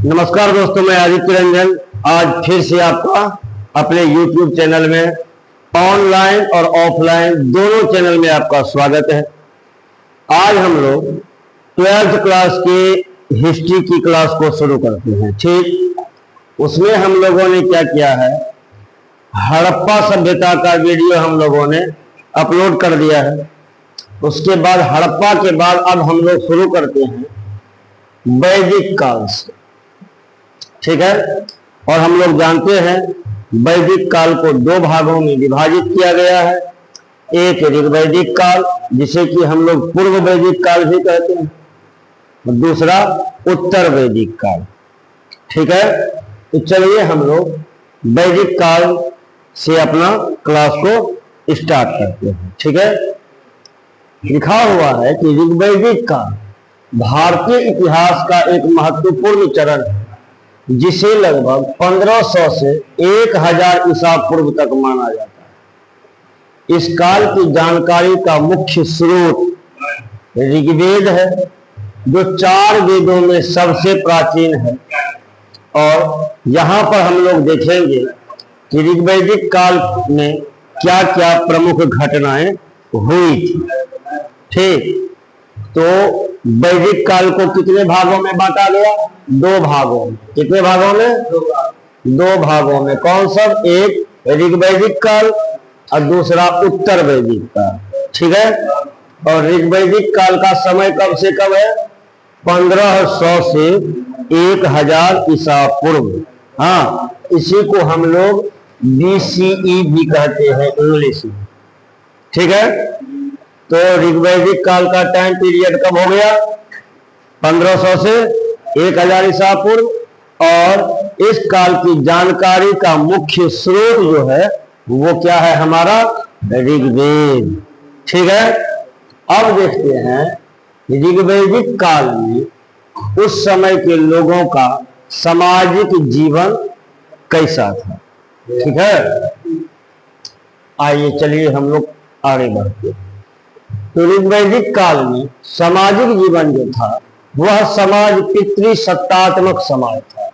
नमस्कार दोस्तों, मैं आदित्य रंजन आज फिर से आपका अपने YouTube चैनल में ऑनलाइन और ऑफलाइन दोनों चैनल में आपका स्वागत है। आज हम लोग 12th क्लास की हिस्ट्री की क्लास को शुरू करते हैं। ठीक, उसमें हम लोगों ने क्या किया है, हड़प्पा सभ्यता का वीडियो हम लोगों ने अपलोड कर दिया है। उसके बाद हड़प्पा के बाद अब हम लोग शुरू करते हैं वैदिक काल से। ठीक है, और हम लोग जानते हैं वैदिक काल को दो भागों में विभाजित किया गया है। एक ऋग्वैदिक काल, जिसे कि हम लोग पूर्व वैदिक काल भी कहते हैं, और दूसरा उत्तर वैदिक काल। ठीक है, तो चलिए हम लोग वैदिक काल से अपना क्लास को स्टार्ट करते हैं। ठीक है, लिखा हुआ है कि ऋग्वैदिक काल भारतीय इतिहास का एक महत्वपूर्ण चरण है, जिसे लगभग 1500 से 1000 ईसा पूर्व तक माना जाता है। इस काल की जानकारी का मुख्य स्रोत ऋग्वेद है, जो 4 वेदों में सबसे प्राचीन है। और यहाँ पर हम लोग देखेंगे कि ऋग्वैदिक काल में क्या क्या प्रमुख घटनाएं हुई थी। ठीक, तो वैदिक काल को कितने भागों में बांटा गया? 2 भागों में। कितने भागों में? 2 भागों में। कौन सब? एक ऋग्वैदिक काल और दूसरा उत्तर वैदिक काल। ठीक है, और ऋग्वैदिक काल का समय कब से कब है? 1500 से 1000 ईसा पूर्व। हाँ, इसी को हम लोग BCE भी कहते हैं इंग्लिश में। ठीक है, तो ऋग्वैदिक काल का टाइम पीरियड कब हो गया? 1500 से 1000 ईसा पूर्व। और इस काल की जानकारी का मुख्य स्रोत जो है वो क्या है? हमारा ऋग्वेद। ठीक है, अब देखते हैं ऋग्वैदिक काल में उस समय के लोगों का सामाजिक जीवन कैसा था। ठीक है, आइए चलिए हम लोग आगे बढ़ते हैं। तो ऋग्वैदिक काल में सामाजिक जीवन जो था वह समाज पितृसत्तात्मक समाज था।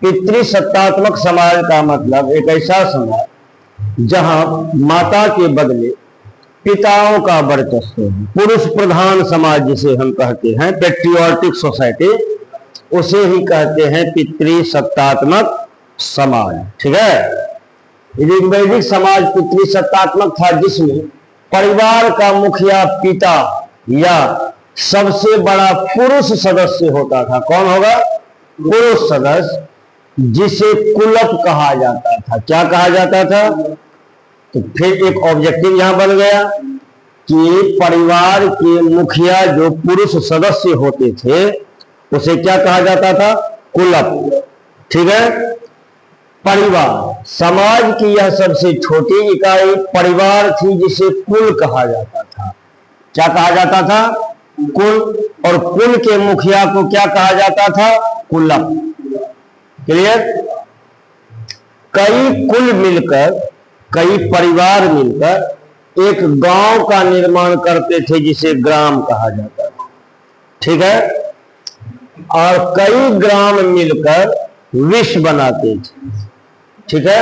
पितृसत्तात्मक समाज का मतलब एक ऐसा समाज जहां माता के बदले पिताओं का वर्चस्व है। पुरुष प्रधान समाज जिसे हम कहते हैं, पैट्रियोटिक सोसाइटी, उसे ही कहते हैं पितृसत्तात्मक समाज। ठीक है, ऋग्वैदिक समाज पितृसत्तात्मक था, जिसमें परिवार का मुखिया पिता या सबसे बड़ा पुरुष सदस्य होता था। कौन होगा? पुरुष सदस्य, जिसे कुलप कहा जाता था। क्या कहा जाता था? तो फिर एक ऑब्जेक्टिव यहां बन गया कि परिवार के मुखिया जो पुरुष सदस्य होते थे उसे क्या कहा जाता था? कुलप। ठीक है, परिवार समाज की यह सबसे छोटी इकाई परिवार थी, जिसे कुल कहा जाता था। क्या कहा जाता था? कुल। और कुल के मुखिया को क्या कहा जाता था? कुलप। क्लियर? कई कुल मिलकर, कई परिवार मिलकर एक गांव का निर्माण करते थे, जिसे ग्राम कहा जाता था। ठीक है, और कई ग्राम मिलकर विश्व बनाते थे। ठीक है,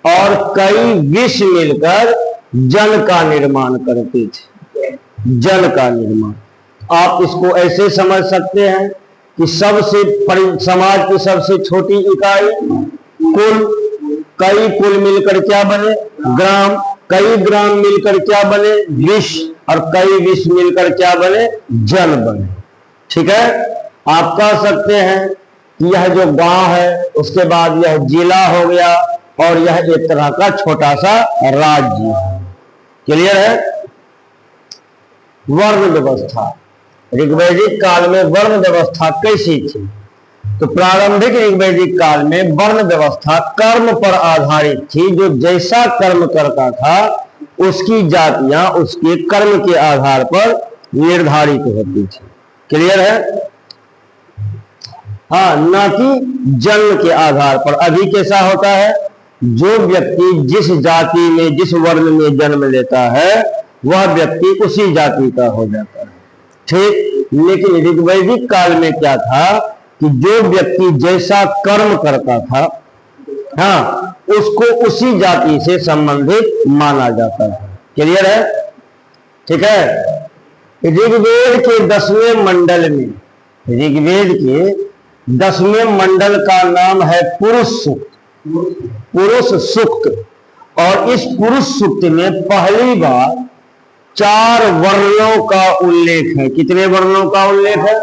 और कई विश्व मिलकर जन का निर्माण करते थे। जन का निर्माण, आप इसको ऐसे समझ सकते हैं कि समाज की सबसे छोटी इकाई कुल, कई कुल मिलकर क्या बने? ग्राम। कई ग्राम मिलकर क्या बने? विश्व। और कई विश्व मिलकर क्या बने? जन बने। ठीक है, आप कह सकते हैं यह जो गांव है उसके बाद यह जिला हो गया, और यह एक तरह का छोटा सा राज्य है। क्लियर है? वर्ण व्यवस्था, ऋग्वैदिक काल में वर्ण व्यवस्था कैसी थी? तो प्रारंभिक ऋग्वैदिक काल में वर्ण व्यवस्था कर्म पर आधारित थी। जो जैसा कर्म करता था उसकी जातियां उसके कर्म के आधार पर निर्धारित होती थी। क्लियर है? हाँ, ना कि जन्म के आधार पर। अभी कैसा होता है, जो व्यक्ति जिस जाति में, जिस वर्ण में जन्म लेता है वह व्यक्ति उसी जाति का हो जाता है। ठीक, लेकिन ऋग्वैदिक काल में क्या था कि जो व्यक्ति जैसा कर्म करता था, हाँ, उसको उसी जाति से संबंधित माना जाता है। क्लियर है? ठीक है। ऋग्वेद के 10वें मंडल में, ऋग्वेद के 10वें मंडल का नाम है पुरुष सूक्त, पुरुष सूक्त। और इस पुरुष सूक्त में पहली बार 4 वर्णों का उल्लेख है। कितने वर्णों का उल्लेख है?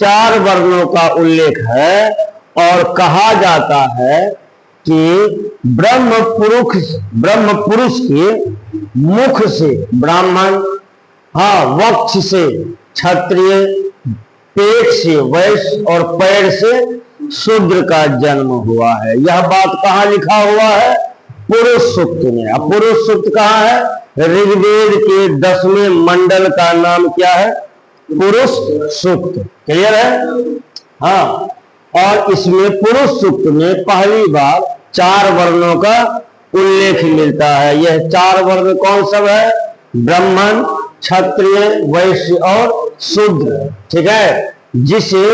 4 वर्णों का उल्लेख है। और कहा जाता है कि ब्रह्म पुरुष के मुख से ब्राह्मण, हाँ, वक्ष से क्षत्रिय, पेट से वैश्य और पैर से शूद्र का जन्म हुआ है। यह बात कहाँ लिखा हुआ है? पुरुष सूक्त में। अब पुरुष सूक्त कहाँ है? ऋग्वेद के 10वें मंडल का नाम क्या है? पुरुष सूक्त। क्लियर है? हाँ। और इसमें पुरुष सूक्त में पहली बार 4 वर्णों का उल्लेख मिलता है। यह 4 वर्ण कौन सब है? ब्राह्मण, क्षत्रिय, वैश्य और शूद्र। ठीक है। जिसे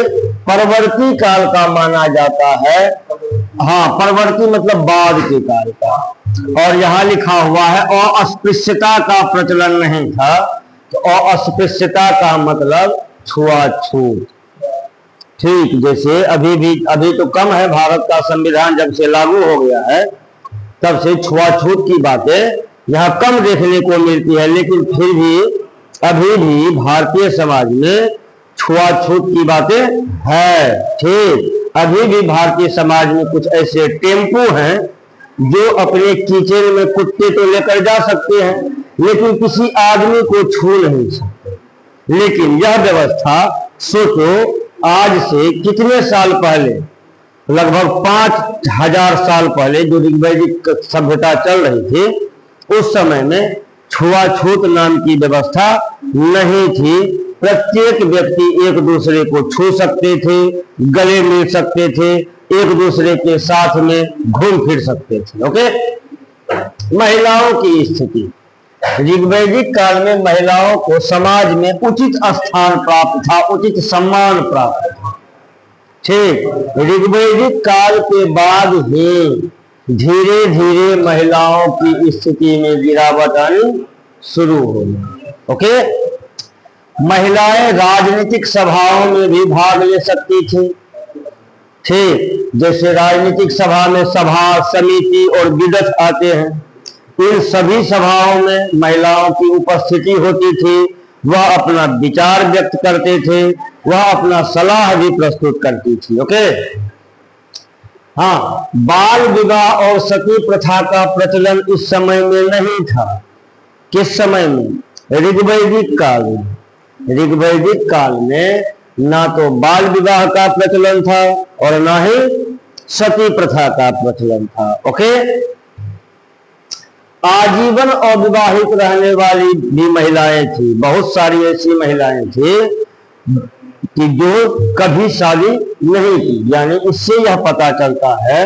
परवर्ती काल का माना जाता है। हाँ, परवर्ती मतलब बाद के काल का। और यहां लिखा हुआ है अस्पृश्यता का प्रचलन नहीं था। तो अस्पृश्यता का मतलब छुआछूत। ठीक, जैसे अभी तो कम है, भारत का संविधान जब से लागू हो गया है तब से छुआछूत की बातें यहाँ कम देखने को मिलती है। लेकिन फिर भी अभी भी भारतीय समाज में छुआछूत की बातें है। ठीक, अभी भी भारतीय समाज में कुछ ऐसे टेम्पो हैं जो अपने किचन में कुत्ते तो लेकर जा सकते हैं, लेकिन किसी आदमी को छू नहीं सकते। लेकिन यह व्यवस्था सोचो, आज से कितने साल पहले, लगभग 5000 साल पहले जो ऋग्वैदिक सभ्यता चल रही थी, उस समय में छुआछूत नाम की व्यवस्था नहीं थी। प्रत्येक व्यक्ति एक दूसरे को छू सकते थे, गले मिल सकते थे, एक दूसरे के साथ में घूम फिर सकते थे। ओके। महिलाओं की स्थिति, ऋग्वैदिक काल में महिलाओं को समाज में उचित स्थान प्राप्त था, उचित सम्मान प्राप्त था। ठीक, ऋग्वैदिक काल के बाद ही धीरे धीरे महिलाओं की स्थिति में गिरावट आनी शुरू हो गई। ओके। महिलाएं राजनीतिक सभाओं में भी भाग ले सकती थी। ठीक, जैसे राजनीतिक सभा में सभा समिति और विदत आते हैं, इन सभी सभाओं में महिलाओं की उपस्थिति होती थी। वह अपना विचार व्यक्त करते थे, वह अपना सलाह भी प्रस्तुत करती थी। ओके। हाँ, बाल विवाह और सती प्रथा का प्रचलन इस समय में नहीं था। किस समय में? ऋग्वैदिक काल में। ऋग्वैदिक काल में ना तो बाल विवाह का प्रचलन था और ना ही सती प्रथा का प्रचलन था। ओके। आजीवन अविवाहित रहने वाली भी महिलाएं थी। बहुत सारी ऐसी महिलाएं थी कि जो कभी शादी नहीं की। यानी इससे यह पता चलता है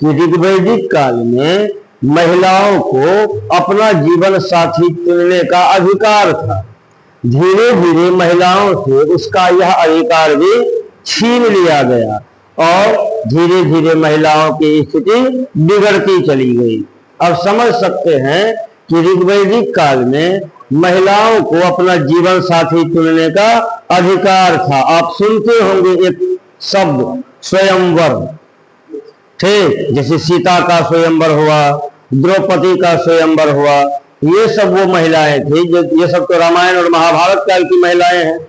कि ऋग्वैदिक काल में महिलाओं को अपना जीवन साथी चुनने का अधिकार था। धीरे धीरे महिलाओं से उसका यह अधिकार भी छीन लिया गया और धीरे धीरे महिलाओं की स्थिति बिगड़ती चली गई। अब समझ सकते हैं कि ऋग्वैदिक काल में महिलाओं को अपना जीवन साथी चुनने का अधिकार था। आप सुनते होंगे एक शब्द स्वयंवर। ठीक, जैसे सीता का स्वयंवर हुआ, द्रौपदी का स्वयंवर हुआ, ये सब वो महिलाएं थी। ये सब तो रामायण और महाभारत काल की महिलाएं हैं।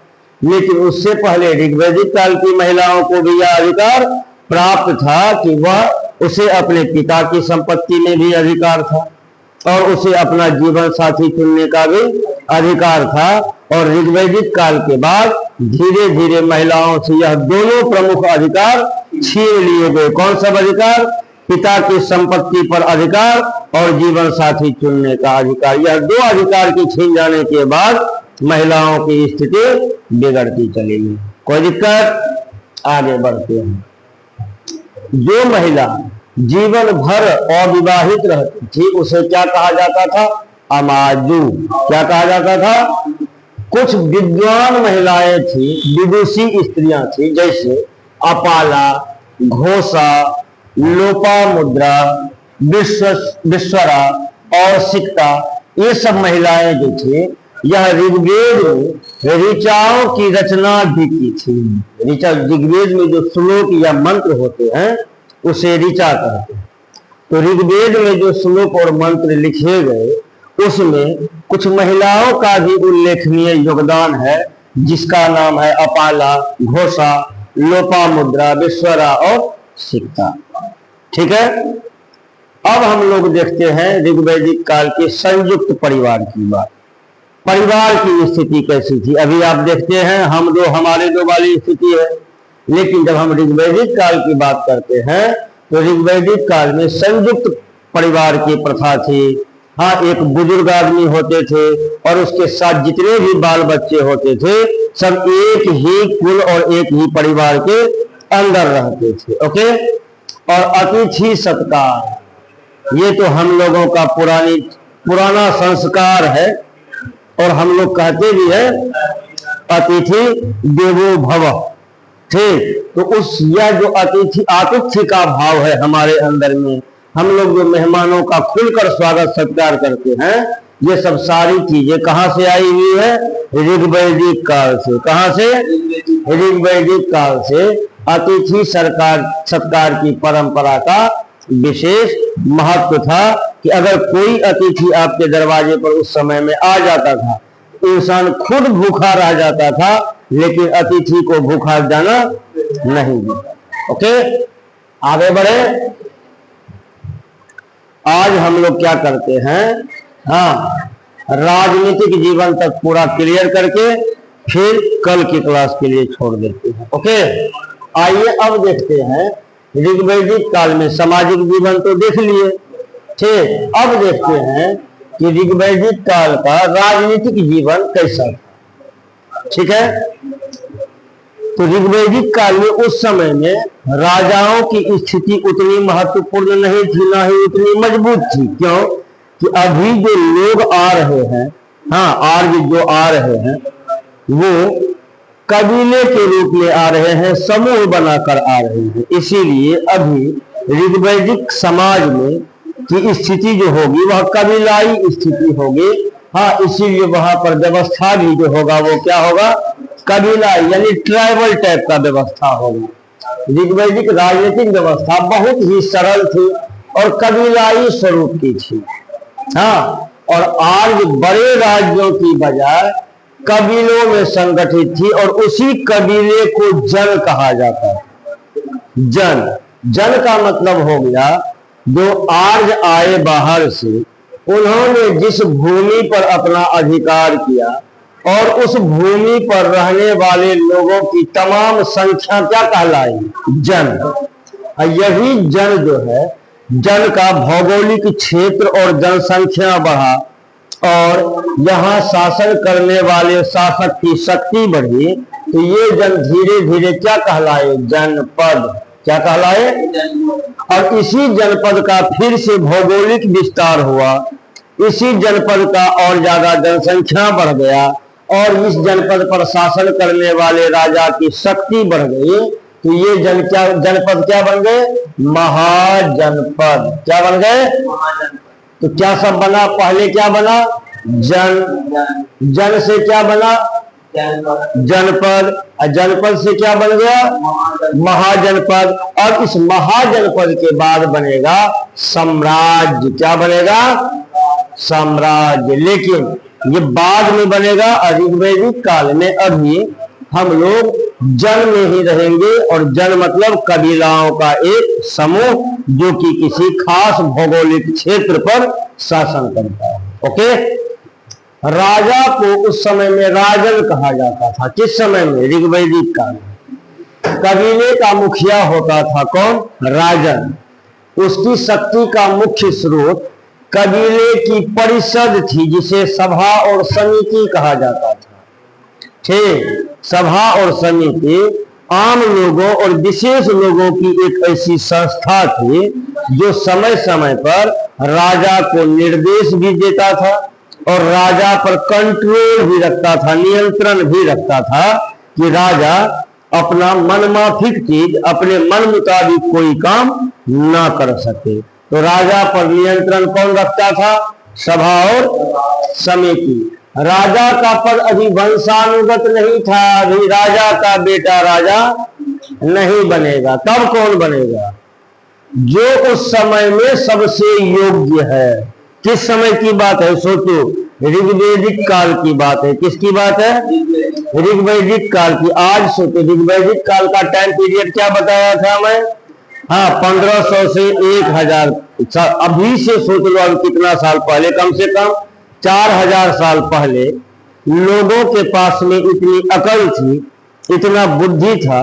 लेकिन उससे पहले ऋग्वैदिक काल की महिलाओं को भी यह अधिकार प्राप्त था कि वह उसे अपने पिता की संपत्ति में भी अधिकार था और उसे अपना जीवन साथी चुनने का भी अधिकार था। और ऋग्वैदिक काल के बाद धीरे धीरे महिलाओं से यह दोनों प्रमुख अधिकार छीन लिए गए। कौन सा अधिकार? पिता की संपत्ति पर अधिकार और जीवन साथी चुनने का अधिकार। यह 2 अधिकार के छीन जाने के बाद महिलाओं की स्थिति बिगड़ती चली गई। कोई दिक्कत? आगे बढ़ते हैं। जो महिला जीवन भर अविवाहित रहती थी उसे क्या कहा जाता था? अमाजू। क्या कहा जाता था? कुछ विद्वान महिलाएं थी, विदुषी स्त्रियां थी, जैसे अपाला, घोषा, लोपामुद्रा, विश्वरा और सिक्ता। ये सब महिलाएं जो थी, यह ऋग्वेद में ऋचाओं की रचना भी की थी। ऋग्वेद में जो श्लोक या मंत्र होते हैं उसे ऋचा कहते हैं। तो ऋग्वेद में जो श्लोक और मंत्र लिखे गए उसमें कुछ महिलाओं का भी उल्लेखनीय योगदान है, जिसका नाम है अपाला, घोषा, लोपामुद्रा, विश्वरा और सिक्ता। ठीक है, अब हम लोग देखते हैं ऋग्वैदिक काल के संयुक्त परिवार की बात। परिवार की स्थिति कैसी थी? अभी आप देखते हैं हमारे दो वाली स्थिति है, लेकिन जब हम ऋग्वैदिक काल की बात करते हैं तो ऋग्वैदिक काल में संयुक्त परिवार की प्रथा थी। हाँ, एक बुजुर्ग आदमी होते थे और उसके साथ जितने भी बाल बच्चे होते थे सब एक ही कुल और एक ही परिवार के अंदर रहते थे। ओके, और अतिथि सत्कार, ये तो हम लोगों का पुराना संस्कार है और हम लोग कहते भी है अतिथि देवो भव। ठीक, तो यह जो आतिथ्य का भाव है हमारे अंदर में, हम लोग जो मेहमानों का खुलकर स्वागत सत्कार करते हैं, ये सब सारी चीजें कहां से आई हुई है? ऋग्वैदिक काल से। कहां से? ऋग्वैदिक काल से अतिथि सत्कार की परंपरा का विशेष महत्व था कि अगर कोई अतिथि आपके दरवाजे पर उस समय में आ जाता था, इंसान खुद भूखा रह जाता था, लेकिन अतिथि को भूखा जाना नहीं देता। ओके, आगे बढ़े। आज हम लोग क्या करते हैं? हाँ, राजनीतिक जीवन तक पूरा क्लियर करके फिर कल की क्लास के लिए छोड़ देते हैं। ओके, आइए अब देखते हैं ऋग्वैदिक काल में सामाजिक जीवन तो देख लिए। ठीक, अब देखते हैं कि ऋग्वैदिक काल का राजनीतिक जीवन कैसा था। ठीक है, तो ऋग्वैदिक काल में उस समय में राजाओं की स्थिति उतनी महत्वपूर्ण नहीं थी, ना ही उतनी मजबूत थी। क्यों? कि अभी जो लोग आ रहे हैं, हाँ, आर्य जो आ रहे हैं वो कबीले के रूप में आ रहे हैं, समूह बनाकर आ रहे हैं। इसीलिए अभी ऋग्वैदिक समाज में की स्थिति जो होगी वह कबीलाई स्थिति होगी। हाँ, इसीलिए वहां पर व्यवस्था भी जो होगा वो क्या होगा? कबीलाई, यानी ट्राइबल टाइप का व्यवस्था होगा। ऋग्वैदिक राजनीतिक व्यवस्था बहुत ही सरल थी और कबीलाई स्वरूप की थी। हाँ, और आज बड़े राज्यों की बजाय कबीलों में संगठित थी और उसी कबीले को जन कहा जाता है। जन का मतलब हो गया जो आर्य आए बाहर से, उन्होंने जिस भूमि पर अपना अधिकार किया और उस भूमि पर रहने वाले लोगों की तमाम संख्या क्या कहलाई? जन। यही जन जो है, जन का भौगोलिक क्षेत्र और जनसंख्या बढ़ा और यहाँ शासन करने वाले शासक की शक्ति बढ़ी, तो ये जन धीरे धीरे क्या कहलाए? जनपद। क्या कहलाए? और इसी जनपद का फिर से भौगोलिक विस्तार हुआ, इसी जनपद का और ज्यादा जनसंख्या बढ़ गया और इस जनपद पर शासन करने वाले राजा की शक्ति बढ़ गई, तो ये जनपद क्या बन गए? महाजनपद। क्या बन गए? तो क्या सब बना? पहले क्या बना? जन से क्या बना? जनपद। और जनपद से क्या बन गया? महाजनपद। और इस महाजनपद के बाद बनेगा साम्राज्य। क्या बनेगा? साम्राज्य। लेकिन ये बाद में बनेगा। ऋग्वैदिक काल में अभी हम लोग जन में ही रहेंगे, और जन मतलब कबीलाओं का एक समूह जो कि किसी खास भौगोलिक क्षेत्र पर शासन करता है। ओके, राजा को उस समय में राजन कहा जाता था। किस समय में? ऋग्वैदिक काल में। कबीले का मुखिया होता था कौन? राजन। उसकी शक्ति का मुख्य स्रोत कबीले की परिषद थी, जिसे सभा और समिति कहा जाता था। ठीक, सभा और समिति आम लोगों और विशेष लोगों की एक ऐसी संस्था थी जो समय समय पर राजा को निर्देश भी देता था और राजा पर कंट्रोल भी रखता था, नियंत्रण भी रखता था कि राजा अपना मनमाफिक चीज, अपने मन मुताबिक कोई काम ना कर सके। तो राजा पर नियंत्रण कौन रखता था? सभा और समिति। राजा का पद अभी वंशानुगत नहीं था, अभी राजा का बेटा राजा नहीं बनेगा। तब कौन बनेगा? जो उस समय में सबसे योग्य है। किस समय की बात है? सोचो, ऋग्वैदिक काल की बात है। किसकी बात है? ऋग्वैदिक काल की। आज सोचो, ऋग्वैदिक काल का टाइम पीरियड क्या बताया था मैं? हाँ, 1500 से 1000। अभी से सोच लो, अब कितना साल पहले, कम से कम 4000 साल पहले लोगों के पास में इतनी अकल थी, इतना बुद्धि था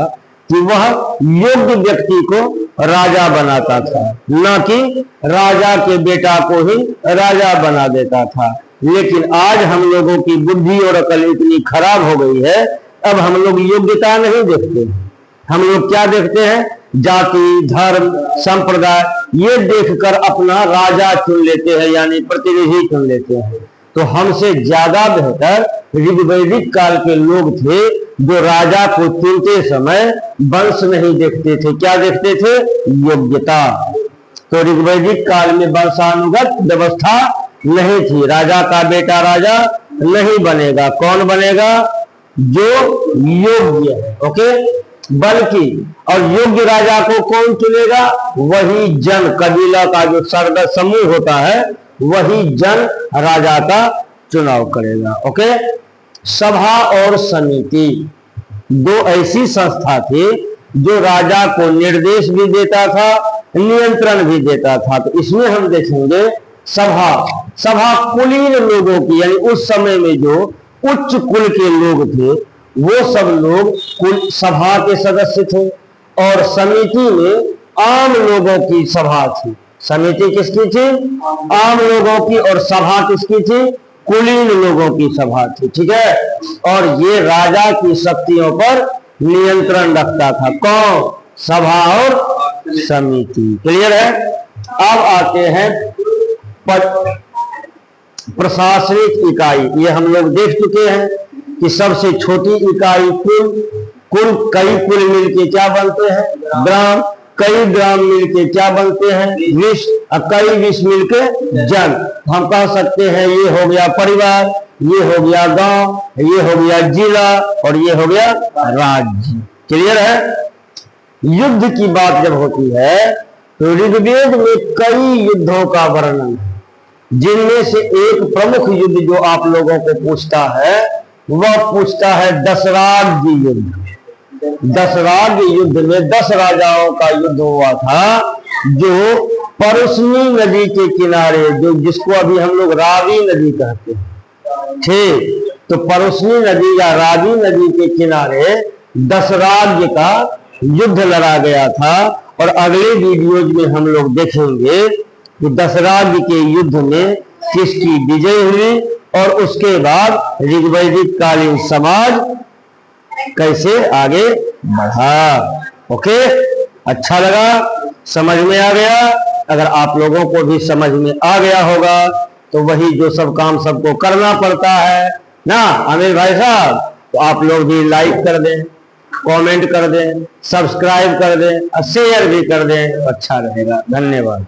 कि वह योग्य व्यक्ति को राजा बनाता था, न कि राजा के बेटा को ही राजा बना देता था। लेकिन आज हम लोगों की बुद्धि और अकल इतनी खराब हो गई है, अब हम लोग योग्यता नहीं देखते। हम लोग क्या देखते हैं? जाति, धर्म, संप्रदाय, ये देखकर अपना राजा चुन लेते हैं, यानी प्रतिनिधि चुन लेते हैं। तो हमसे ज्यादा बेहतर ऋग्वैदिक काल के लोग थे, जो राजा को चुनते समय वंश नहीं देखते थे। क्या देखते थे? योग्यता। तो ऋग्वैदिक काल में वंशानुगत व्यवस्था नहीं थी। राजा का बेटा राजा नहीं बनेगा। कौन बनेगा? जो योग्य है। ओके, बल्कि और योग्य राजा को कौन चुनेगा? वही जन, कबीला का जो सरदार समूह होता है, वही जन राजा का चुनाव करेगा। ओके, सभा और समिति दो ऐसी संस्था थी जो राजा को निर्देश भी देता था, नियंत्रण भी देता था। तो इसमें हम देखेंगे सभा कुलीन लोगों की, यानी उस समय में जो उच्च कुल के लोग थे, वो सब लोग कुल सभा के सदस्य थे। और समिति में आम लोगों की सभा थी। समिति किसकी थी? आम लोगों की। और सभा किसकी थी? कुलीन लोगों की सभा थी। ठीक है, और ये राजा की शक्तियों पर नियंत्रण रखता था। कौन? सभा और समिति। क्लियर है? अब आते हैं प्रशासनिक इकाई। ये हम लोग देख चुके हैं कि सबसे छोटी इकाई कुल, कई कुल मिलके क्या बनते हैं? ग्राम, कई ग्राम मिलके क्या बनते हैं? विष, और कई विष मिलके जन। हम कह सकते हैं ये हो गया परिवार, ये हो गया गांव, ये हो गया जिला, और ये हो गया राज्य। क्लियर है? युद्ध की बात जब होती है तो ऋग्वेद में कई युद्धों का वर्णन है, जिनमें से एक प्रमुख युद्ध जो आप लोगों को पूछता है, वह पूछता है दशराज्य युद्ध। दशराज्य युद्ध में 10 राजाओं का युद्ध हुआ था, जो परुष्णी नदी के किनारे, जो जिसको अभी हम लोग रावी नदी कहते हैं, ठीक, तो परुष्णी नदी या रावी नदी के किनारे दशराज्य का युद्ध लड़ा गया था। और अगले वीडियोज में हम लोग देखेंगे कि दशराज्य के युद्ध में किसकी विजय हुई, और उसके बाद ऋग्वैदिक कालीन समाज कैसे आगे बढ़ा। ओके, अच्छा लगा? समझ में आ गया? अगर आप लोगों को भी समझ में आ गया होगा तो वही जो सब काम सबको करना पड़ता है ना आमिर भाई साहब, तो आप लोग भी लाइक कर दें, कमेंट कर दें, सब्सक्राइब कर दें और शेयर भी कर दें, अच्छा रहेगा। धन्यवाद।